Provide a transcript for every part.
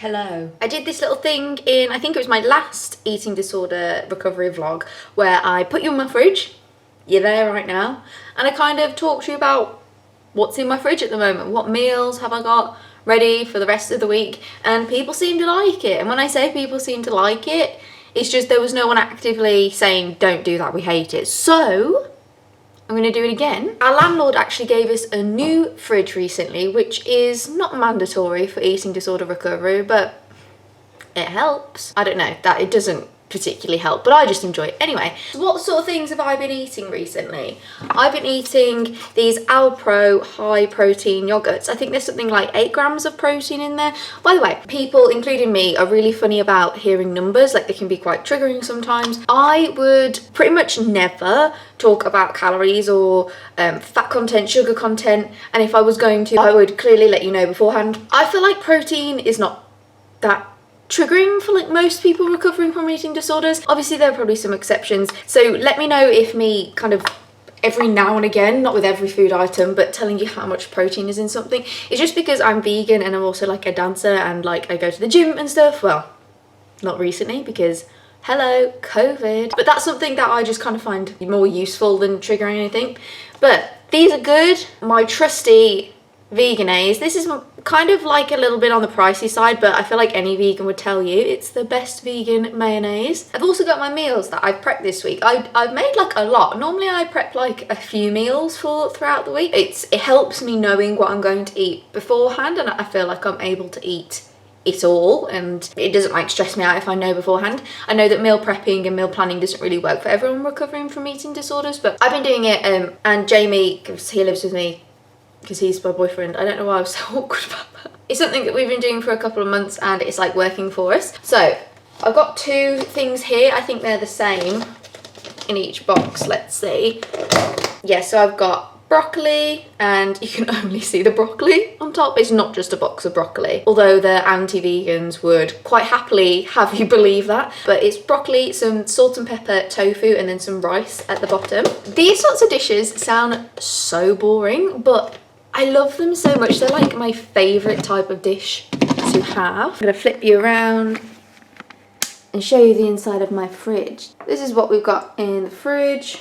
Hello. I did this little thing in, I think it was my last eating disorder recovery vlog, where I put you in my fridge, you're there right now, and I kind of talked to you about what's in my fridge at the moment, what meals have I got ready for the rest of the week, and people seem to like it. And when I say people seem to like it, it's just there was no one actively saying don't do that, we hate it. So I'm going to do it again. Our landlord actually gave us a new fridge recently, which is not mandatory for eating disorder recovery, but it helps. I don't know, that it doesn't particularly help, but I just enjoy it. Anyway, so what sort of things have I been eating recently? I've been eating these Alpro high protein yogurts. I think there's something like 8 grams of protein in there. By the way, people, including me, are really funny about hearing numbers, like they can be quite triggering sometimes. I would pretty much never talk about calories or fat content, sugar content, and if I was going to, I would clearly let you know beforehand. I feel like protein is not that triggering for like most people recovering from eating disorders. Obviously there are probably some exceptions, so let me know if me kind of every now and again, not with every food item, but telling you how much protein is in something, it's just because I'm vegan and I'm also like a dancer and like I go to the gym and stuff. Well, not recently because hello COVID, but that's something that I just kind of find more useful than triggering anything. But these are good. My trusty Vegenaise. This is kind of like a little bit on the pricey side, but I feel like any vegan would tell you it's the best vegan mayonnaise. I've also got my meals that I've prepped this week. I've made like a lot. Normally I prep like a few meals for throughout the week. It helps me knowing what I'm going to eat beforehand, and I feel like I'm able to eat it all, and it doesn't like stress me out if I know beforehand. I know that meal prepping and meal planning doesn't really work for everyone recovering from eating disorders, but I've been doing it, and Jamie, because he lives with me, because he's my boyfriend. I don't know why I was so awkward about that. It's something that we've been doing for a couple of months and it's like working for us. So I've got 2 things here. I think they're the same in each box. Let's see. Yeah, so I've got broccoli, and you can only see the broccoli on top. It's not just a box of broccoli, although the anti-vegans would quite happily have you believe that. But it's broccoli, some salt and pepper tofu, and then some rice at the bottom. These sorts of dishes sound so boring, but I love them so much. They're like my favourite type of dish to have. I'm gonna flip you around and show you the inside of my fridge. This is what we've got in the fridge.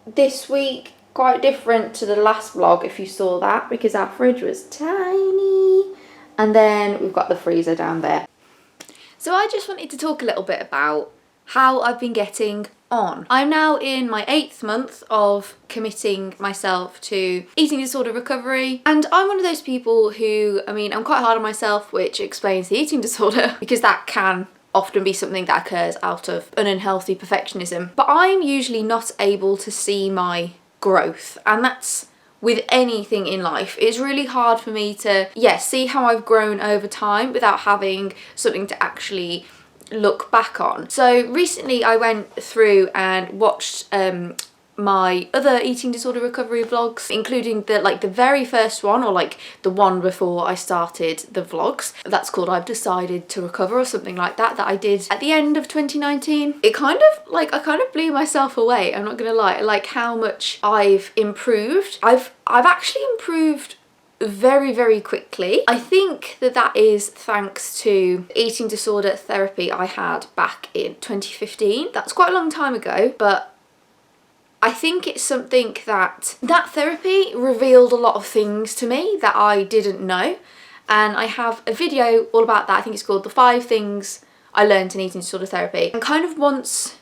This week, quite different to the last vlog if you saw that, because our fridge was tiny. And then we've got the freezer down there. So I just wanted to talk a little bit about how I've been getting on. I'm now in my 8th month of committing myself to eating disorder recovery, and I'm one of those people who, I mean, I'm quite hard on myself, which explains the eating disorder, because that can often be something that occurs out of an unhealthy perfectionism. But I'm usually not able to see my growth, and that's with anything in life. It's really hard for me to, see how I've grown over time without having something to actually look back on. So recently I went through and watched my other eating disorder recovery vlogs, including the very first one, or like the one before I started the vlogs. That's called I've Decided to Recover or something like that, that I did at the end of 2019. It kind of I kind of blew myself away, I'm not gonna lie, like how much I've improved. I've actually improved very, very quickly. I think that is thanks to eating disorder therapy I had back in 2015. That's quite a long time ago, but I think it's something that therapy revealed a lot of things to me that I didn't know, and I have a video all about that. I think it's called The 5 Things I Learned in Eating Disorder Therapy. And kind of once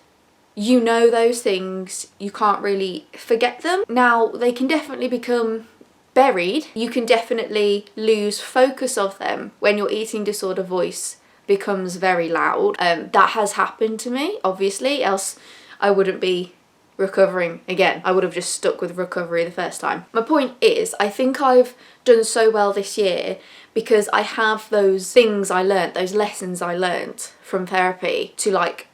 you know those things, you can't really forget them. Now, they can definitely become buried. You can definitely lose focus of them when your eating disorder voice becomes very loud. That has happened to me, obviously, else I wouldn't be recovering again. I would have just stuck with recovery the first time. My point is, I think I've done so well this year because I have those things I learnt, those lessons I learnt from therapy to like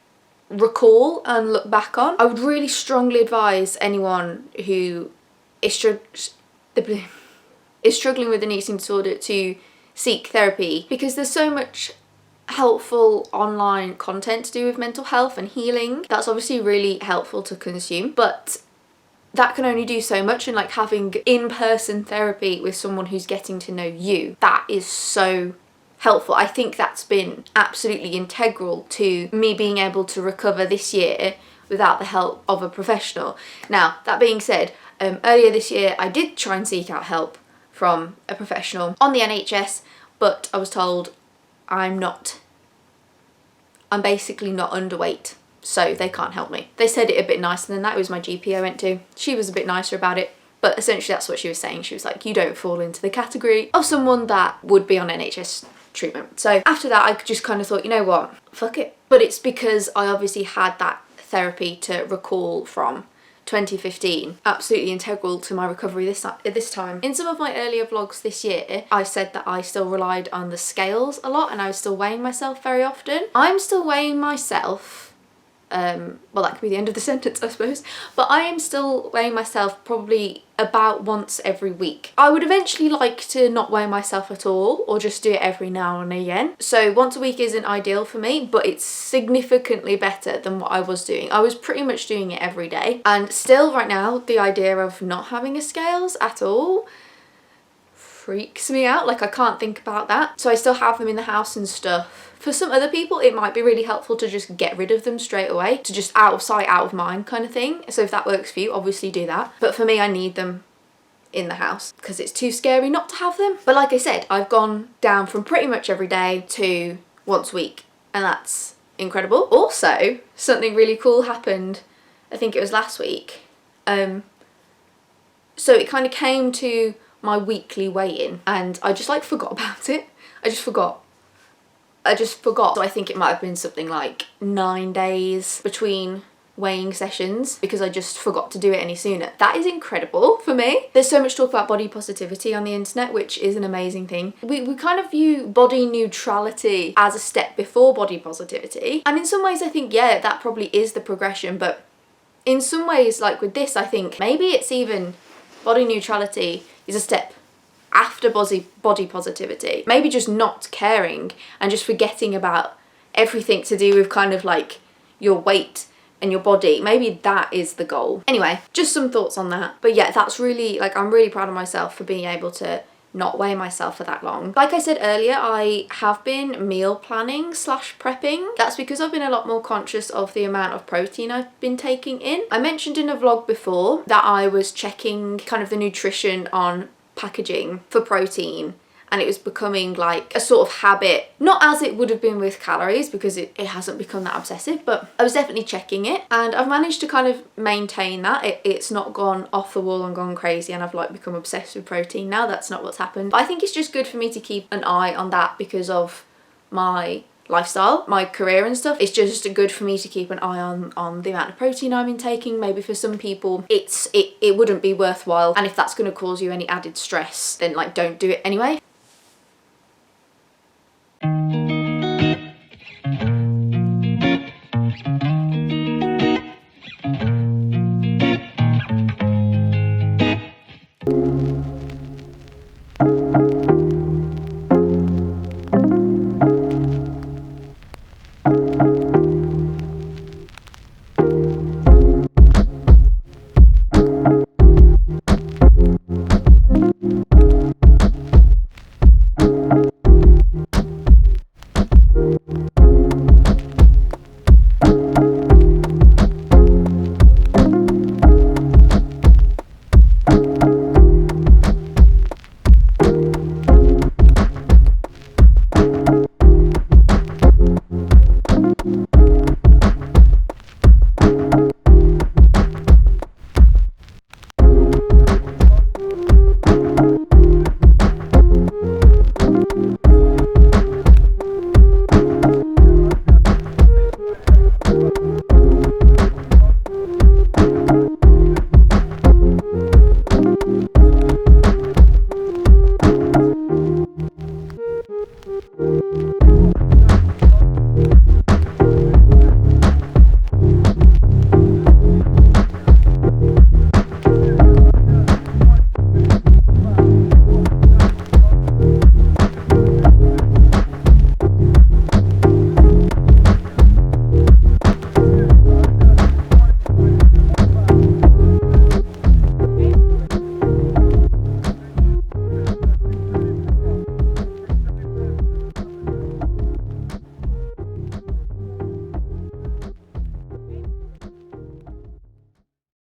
recall and look back on. I would really strongly advise anyone who is struggling with an eating disorder to seek therapy, because there's so much helpful online content to do with mental health and healing. That's obviously really helpful to consume, but that can only do so much, and like having in-person therapy with someone who's getting to know you, that is so helpful. I think that's been absolutely integral to me being able to recover this year without the help of a professional. Now, that being said, earlier this year I did try and seek out help from a professional on the NHS, but I was told I'm basically not underweight, so they can't help me. They said it a bit nicer than that. It was my GP I went to. She was a bit nicer about it, but essentially that's what she was saying. She was like, you don't fall into the category of someone that would be on NHS treatment. So after that, I just kind of thought, you know what, fuck it. But it's because I obviously had that therapy to recall from 2015, absolutely integral to my recovery this time. In some of my earlier vlogs this year, I said that I still relied on the scales a lot and I was still weighing myself very often. I'm still weighing myself, well, that could be the end of the sentence, I suppose, but I am still weighing myself probably about once every week. I would eventually like to not weigh myself at all, or just do it every now and again. So once a week isn't ideal for me, but it's significantly better than what I was doing. I was pretty much doing it every day, and still right now the idea of not having a scales at all freaks me out. Like, I can't think about that. So I still have them in the house and stuff. For some other people, it might be really helpful to just get rid of them straight away, to just out of sight, out of mind kind of thing. So if that works for you, obviously do that. But for me, I need them in the house because it's too scary not to have them. But like I said, I've gone down from pretty much every day to once a week, and that's incredible. Also, something really cool happened, I think it was last week. So it kind of came to my weekly weigh-in and I just like forgot about it. I just forgot. So I think it might have been something like 9 days between weighing sessions because I just forgot to do it any sooner. That is incredible for me. There's so much talk about body positivity on the internet, which is an amazing thing. We kind of view body neutrality as a step before body positivity. And in some ways I think, yeah, that probably is the progression, but in some ways, like with this, I think maybe it's even body neutrality is a step after body positivity. Maybe just not caring and just forgetting about everything to do with kind of like your weight and your body. Maybe that is the goal. Anyway, just some thoughts on that. But yeah, that's really, like, I'm really proud of myself for being able to not weigh myself for that long. Like I said earlier, I have been meal planning / prepping. That's because I've been a lot more conscious of the amount of protein I've been taking in. I mentioned in a vlog before that I was checking kind of the nutrition on packaging for protein, and it was becoming like a sort of habit, not as it would have been with calories because it hasn't become that obsessive, but I was definitely checking it and I've managed to kind of maintain that. It's not gone off the wall and gone crazy and I've like become obsessed with protein now. That's not what's happened. But I think it's just good for me to keep an eye on that because of my lifestyle, my career and stuff. It's just good for me to keep an eye on the amount of protein I'm intaking. Maybe for some people it wouldn't be worthwhile, and if that's going to cause you any added stress, then like don't do it anyway.